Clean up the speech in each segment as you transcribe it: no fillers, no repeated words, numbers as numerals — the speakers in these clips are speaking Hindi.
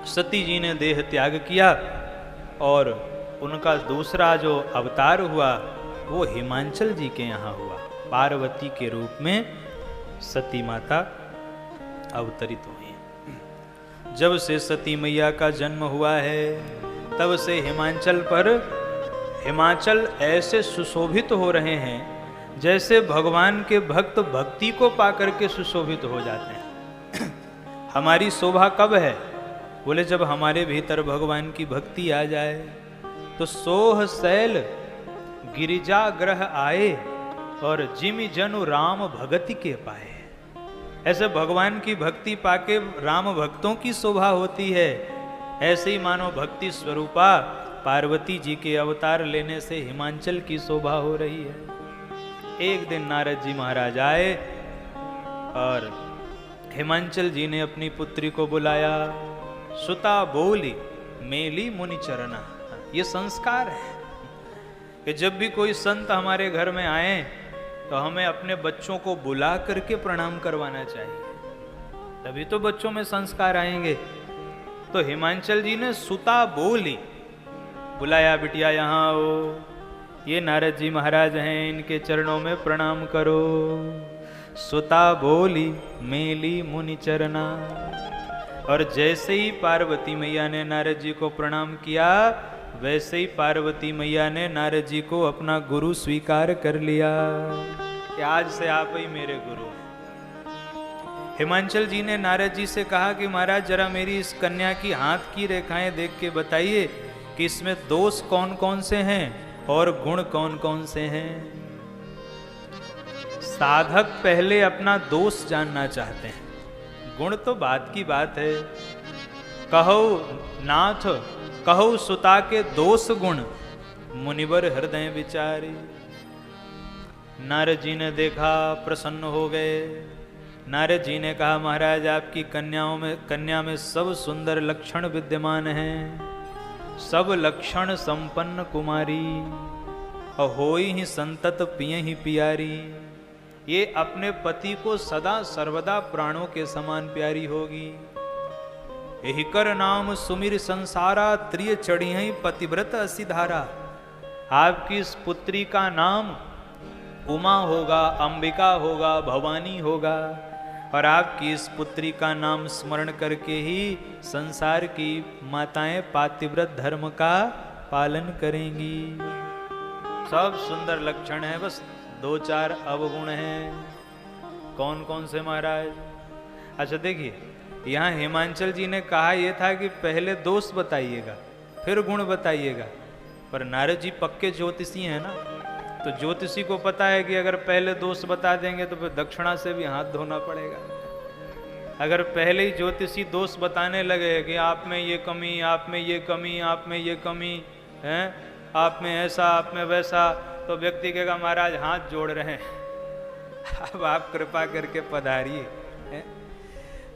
सती जी ने देह त्याग किया और उनका दूसरा जो अवतार हुआ वो हिमांचल जी के यहाँ हुआ। पार्वती के रूप में सती माता अवतरित हुई। जब से सती मैया का जन्म हुआ है तब से हिमाचल ऐसे सुशोभित हो रहे हैं जैसे भगवान के भक्त भक्ति को पाकर के सुशोभित हो जाते हैं। हमारी शोभा कब है? बोले जब हमारे भीतर भगवान की भक्ति आ जाए तो सोह शैल गिरिजा ग्रह आए और जिमि जनु राम भगति के पाए। ऐसे भगवान की भक्ति पाके राम भक्तों की शोभा होती है। ऐसे ही मानो भक्ति स्वरूपा पार्वती जी के अवतार लेने से हिमांचल की शोभा हो रही है। एक दिन नारद जी महाराज आए और हिमांचल जी ने अपनी पुत्री को बुलाया। सुता बोली मेली मुनि चरना। ये संस्कार है कि जब भी कोई संत हमारे घर में आए तो हमें अपने बच्चों को बुला करके प्रणाम करवाना चाहिए, तभी तो बच्चों में संस्कार आएंगे। तो हिमांचल जी ने सुता बोली बुलाया, बिटिया यहाँ आओ, ये नारद जी महाराज हैं, इनके चरणों में प्रणाम करो। सुता बोली मेली मुनि चरना। और जैसे ही पार्वती मैया ने नारद जी को प्रणाम किया वैसे ही पार्वती मैया ने नारद जी को अपना गुरु स्वीकार कर लिया कि आज से आप ही मेरे गुरु हैं। हिमांचल जी ने नारद जी से कहा कि महाराज जरा मेरी इस कन्या की हाथ की रेखाएं देख के बताइए कि इसमें दोष कौन कौन से हैं और गुण कौन कौन से हैं। साधक पहले अपना दोष जानना चाहते हैं, गुण तो बात की बात है। कहो नाथ कहो सुता के दोष गुण मुनिवर हृदय विचारी। नारद जी ने देखा, प्रसन्न हो गए। नारद जी ने कहा महाराज आपकी कन्या में सब सुंदर लक्षण विद्यमान हैं, सब लक्षण संपन्न कुमारी, और होई ही संतत पिय ही पियारी। ये अपने पति को सदा सर्वदा प्राणों के समान प्यारी होगी। यही कर नाम सुमिर संसारा, त्रिय चढ़ी पतिव्रत असिधारा। आपकी इस पुत्री का नाम उमा होगा, अंबिका होगा, भवानी होगा, और आपकी इस पुत्री का नाम स्मरण करके ही संसार की माताएं पातिव्रत धर्म का पालन करेंगी। सब सुंदर लक्षण है, बस 2-4 अवगुण हैं। कौन कौन से महाराज? अच्छा देखिए, यहाँ हिमांचल जी ने कहा यह था कि पहले दोष बताइएगा फिर गुण बताइएगा, पर नारद जी पक्के ज्योतिषी हैं ना, तो ज्योतिषी को पता है कि अगर पहले दोष बता देंगे तो फिर दक्षिणा से भी हाथ धोना पड़ेगा। अगर पहले ही ज्योतिषी दोष बताने लगे कि आप में ये कमी, आप में ये कमी, आप में ये कमी है, आप में ऐसा, आप में वैसा, तो व्यक्ति कहेगा महाराज हाथ जोड़ रहे हैं, अब आप कृपा करके पधारिए।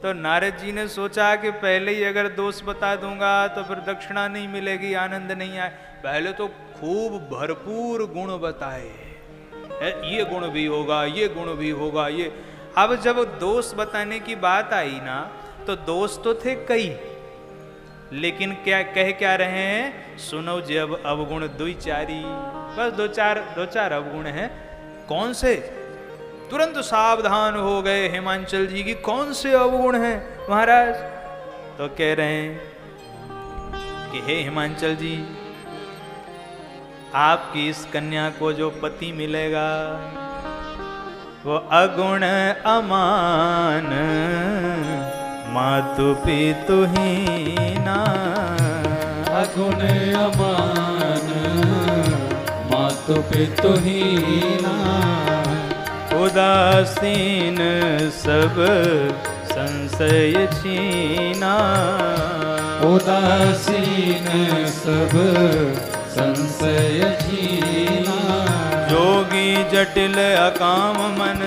तो नारद जी ने सोचा कि पहले ही अगर दोष बता दूंगा तो फिर दक्षिणा नहीं मिलेगी, आनंद नहीं आए। पहले तो खूब भरपूर गुण बताए, ये गुण भी होगा, ये गुण भी होगा, ये। अब जब दोष बताने की बात आई ना तो दोष तो थे कई, लेकिन क्या कह क्या रहे हैं? सुनो जब अवगुण दुई चारी। बस दो चार अवगुण हैं। कौन से? तुरंत सावधान हो गए हिमांचल जी की, कौन से अवगुण हैं महाराज? तो कह रहे हैं कि हे हिमांचल जी, आपकी इस कन्या को जो पति मिलेगा वो अगुण अमान, मातु पितु हीना। अगुण अमान, मातु पितु हीना। उदासीन सब संशय छीना। उदासीन सब संशय छीना। जोगी जटिल अकाम मन,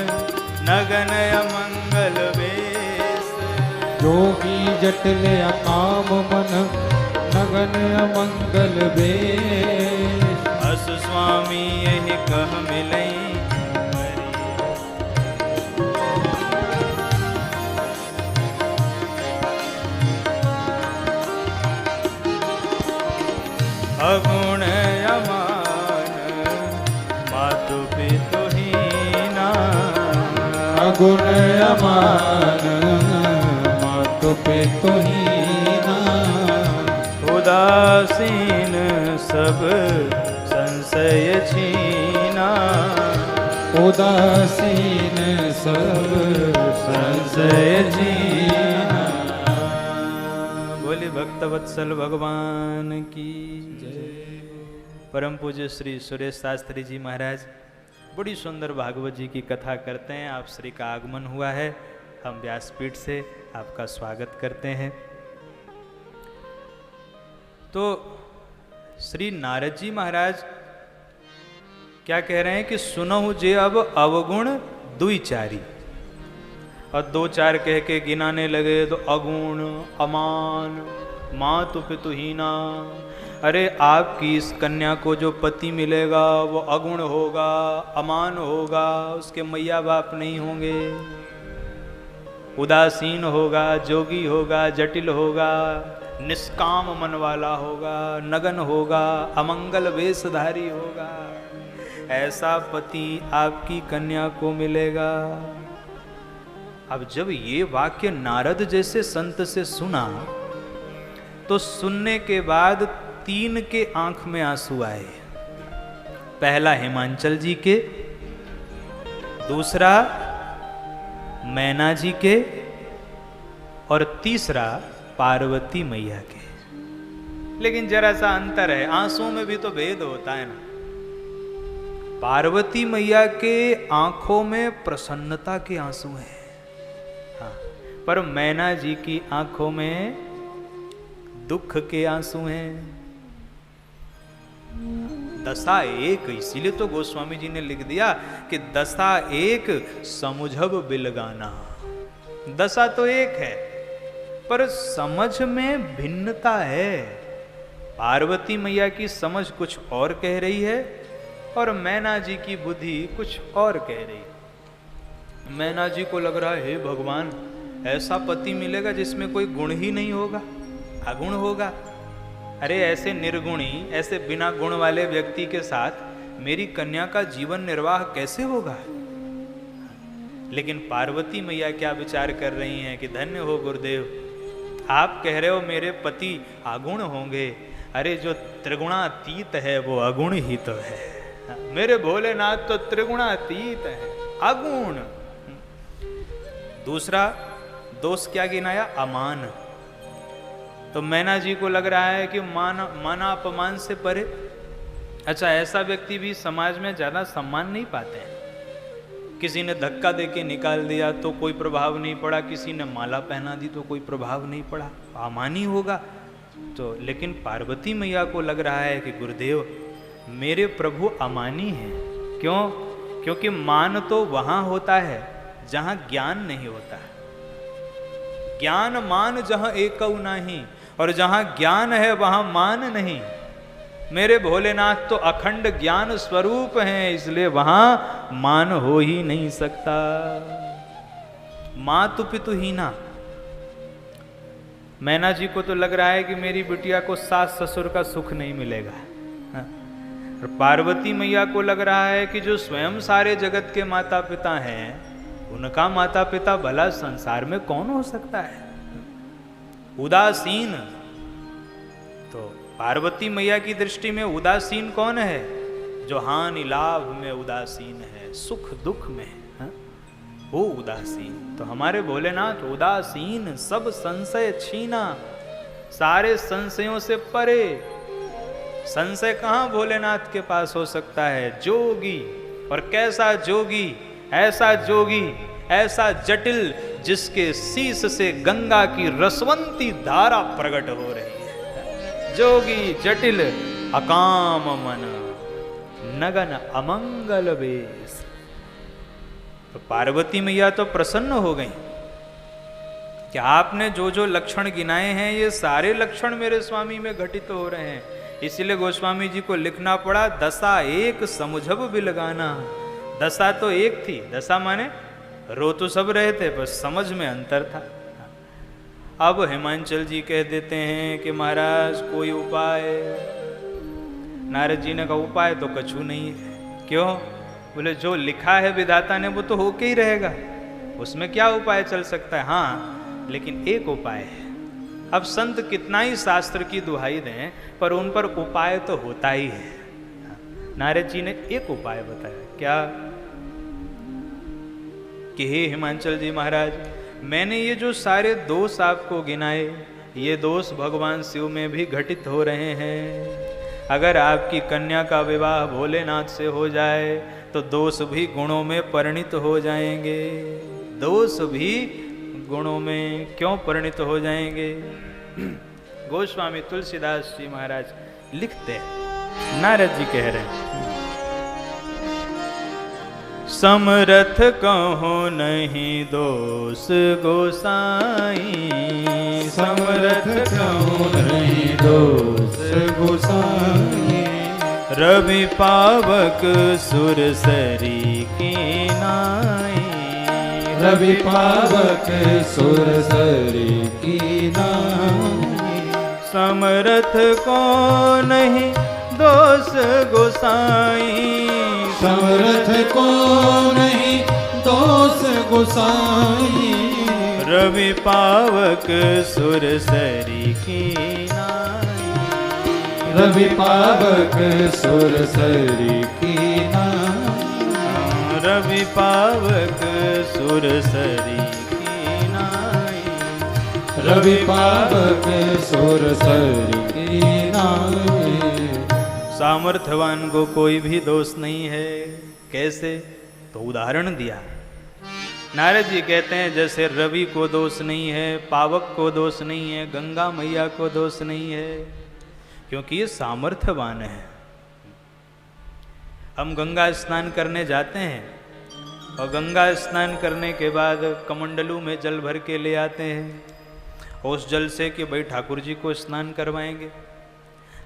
नगन अमंगल वेश। जोगी जटिल अकाम मन, नगन अमंगल वेश। अस स्वामी यही कह मिले, अगुण अमान मातु पितु हीना। अगुण अमान मातु पितु हीना। उदासीन सब संशय छीना। उदासीन सब संशय छीना। बोले भक्तवत्सल भगवान की जय। परम पूज्य श्री सुरेश शास्त्री जी महाराज बड़ी सुंदर भागवत जी की कथा करते हैं। आप श्री का आगमन हुआ है, हम व्यासपीठ से आपका स्वागत करते हैं। तो श्री नारद जी महाराज क्या कह रहे हैं कि सुनहु जे अब अवगुण दुईचारी, और दो चार कह के गिनाने लगे तो अगुण अमान मातु पितु हीना। अरे आपकी इस कन्या को जो पति मिलेगा वो अगुण होगा, अमान होगा, उसके मैया बाप नहीं होंगे, उदासीन होगा, जोगी होगा, जटिल होगा, निष्काम मन वाला होगा, नगन होगा, अमंगल वेशधारी होगा। ऐसा पति आपकी कन्या को मिलेगा। अब जब ये वाक्य नारद जैसे संत से सुना तो सुनने के बाद तीन के आंख में आंसू आए। पहला हिमांचल जी के, दूसरा मैना जी के, और तीसरा पार्वती मैया के। लेकिन जरा सा अंतर है, आंसुओं में भी तो भेद होता है ना। पार्वती मैया के आंखों में प्रसन्नता के आंसू हैं, हाँ, पर मैना जी की आंखों में दुख के आंसू हैं। दशा एक, इसीलिए तो गोस्वामी जी ने लिख दिया कि दशा एक समुझब बिलगाना। दशा तो एक है पर समझ में भिन्नता है। पार्वती मैया की समझ कुछ और कह रही है और मैना जी की बुद्धि कुछ और कह रही है। मैना जी को लग रहा है हे भगवान, ऐसा पति मिलेगा जिसमें कोई गुण ही नहीं होगा, अगुण होगा। अरे ऐसे निर्गुणी, ऐसे बिना गुण वाले व्यक्ति के साथ मेरी कन्या का जीवन निर्वाह कैसे होगा। लेकिन पार्वती मैया क्या विचार कर रही हैं कि धन्य हो गुरुदेव, आप कह रहे हो मेरे पति अगुण होंगे। अरे जो त्रिगुणातीत है वो अगुण ही तो है। मेरे भोलेनाथ तो त्रिगुणातीत है, अगुण। दूसरा दोष क्या गिनाया, अमान। तो मैना जी को लग रहा है कि माना अपमान से परे। अच्छा, ऐसा व्यक्ति भी समाज में ज्यादा सम्मान नहीं पाते हैं। किसी ने धक्का देके निकाल दिया तो कोई प्रभाव नहीं पड़ा, किसी ने माला पहना दी तो कोई प्रभाव नहीं पड़ा, अमानी होगा। तो लेकिन पार्वती मैया को लग रहा है कि गुरुदेव मेरे प्रभु अमानी हैं। क्यों? क्योंकि मान तो वहां होता है जहां ज्ञान नहीं होता। ज्ञान मान जहां एकौ नहीं, और जहां ज्ञान है वहां मान नहीं। मेरे भोलेनाथ तो अखंड ज्ञान स्वरूप हैं, इसलिए वहां मान हो ही नहीं सकता। मातु पितु हीना। मैना जी को तो लग रहा है कि मेरी बिटिया को सास ससुर का सुख नहीं मिलेगा। और पार्वती मैया को लग रहा है कि जो स्वयं सारे जगत के माता पिता हैं, उनका माता पिता भला संसार में कौन हो सकता है। उदासीन, तो पार्वती मैया की दृष्टि में उदासीन कौन है? जो हानि लाभ में उदासीन है, सुख दुख में है, वो उदासीन। तो हमारे भोलेनाथ उदासीन, सब संशय छीना, सारे संशयों से परे। संशय कहां भोलेनाथ के पास हो सकता है? जोगी। और कैसा जोगी? ऐसा जोगी, ऐसा जटिल, जिसके शीश से गंगा की रसवंती धारा प्रकट हो रही है। जोगी जटिल, अकाम मन, नगन अमंगल वेश। तो पार्वती मैया तो प्रसन्न हो गई कि आपने जो जो लक्षण गिनाए हैं ये सारे लक्षण मेरे स्वामी में घटित हो रहे हैं। इसलिए गोस्वामी जी को लिखना पड़ा दशा एक समुझब बिलगाना। दशा तो एक थी, दशा माने रो तो सब रहे थे, बस समझ में अंतर था। अब हिमांचल जी कह देते हैं कि महाराज कोई उपाय। नारद जी ने कहा उपाय तो कछु नहीं है। क्यों? बोले जो लिखा है विधाता ने वो तो होके ही रहेगा, उसमें क्या उपाय चल सकता है। हाँ लेकिन एक उपाय है। अब संत कितना ही शास्त्र की दुहाई दें पर उन पर उपाय तो होता ही है। नारद जी ने एक उपाय बताया। क्या? कि हे हिमांचल जी महाराज, मैंने ये जो सारे दोष आपको गिनाए, ये दोष भगवान शिव में भी घटित हो रहे हैं। अगर आपकी कन्या का विवाह भोलेनाथ से हो जाए तो दोष भी गुणों में परिणित हो जाएंगे। दोष भी गुणों में क्यों परिणित हो जाएंगे? गोस्वामी तुलसीदास जी महाराज लिखते हैं, नारद जी कह रहे हैं, समरथ कहो नहीं दोष गोसाई, समरथ कहो नहीं दोष गोसाई, रवि पावक सुरसरी की नाई, रवि पावक सुरसरी की नाई, समरथ को नहीं दोष गोसाई, समरथ को नहीं दोष गोसाई, रवि पावक सुरसरी की नाई, रवि पावक सुरसरी की नाई, रवि पावक सुरसरी की नाई, रवि पावक सुरसरी की नाई। सामर्थ्यवान को कोई भी दोष नहीं है। कैसे? तो उदाहरण दिया। नारद जी कहते हैं जैसे रवि को दोष नहीं है, पावक को दोष नहीं है, गंगा मैया को दोष नहीं है, क्योंकि ये सामर्थ्यवान है। हम गंगा स्नान करने जाते हैं और गंगा स्नान करने के बाद कमंडलू में जल भर के ले आते हैं उस जल से कि भाई ठाकुर जी को स्नान करवाएंगे।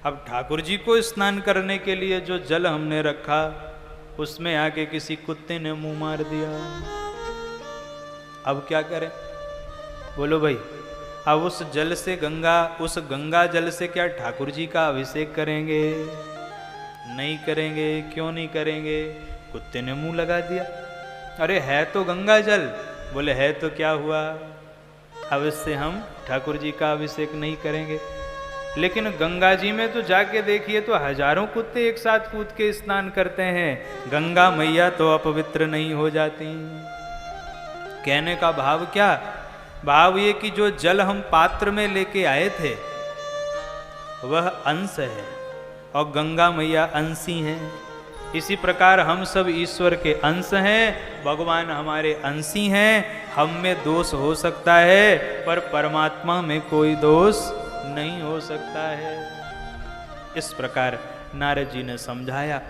अब ठाकुर जी को स्नान करने के लिए जो जल हमने रखा उसमें आके किसी कुत्ते ने मुंह मार दिया। अब क्या करें? बोलो भाई, अब उस जल से उस गंगा जल से क्या ठाकुर जी का अभिषेक करेंगे? नहीं करेंगे। क्यों नहीं करेंगे? कुत्ते ने मुंह लगा दिया। अरे है तो गंगा जल। बोले है तो क्या हुआ, अब इससे हम ठाकुर जी का अभिषेक नहीं करेंगे। लेकिन गंगा जी में तो जाके देखिए तो हजारों कुत्ते एक साथ कूद के स्नान करते हैं, गंगा मैया तो अपवित्र नहीं हो जाती। कहने का भाव क्या? भाव ये कि जो जल हम पात्र में लेके आए थे वह अंश है और गंगा मैया अंशी हैं। इसी प्रकार हम सब ईश्वर के अंश हैं, भगवान हमारे अंशी हैं। हम में दोष हो सकता है पर परमात्मा में कोई दोष नहीं हो सकता है। इस प्रकार नारद जी ने समझाया।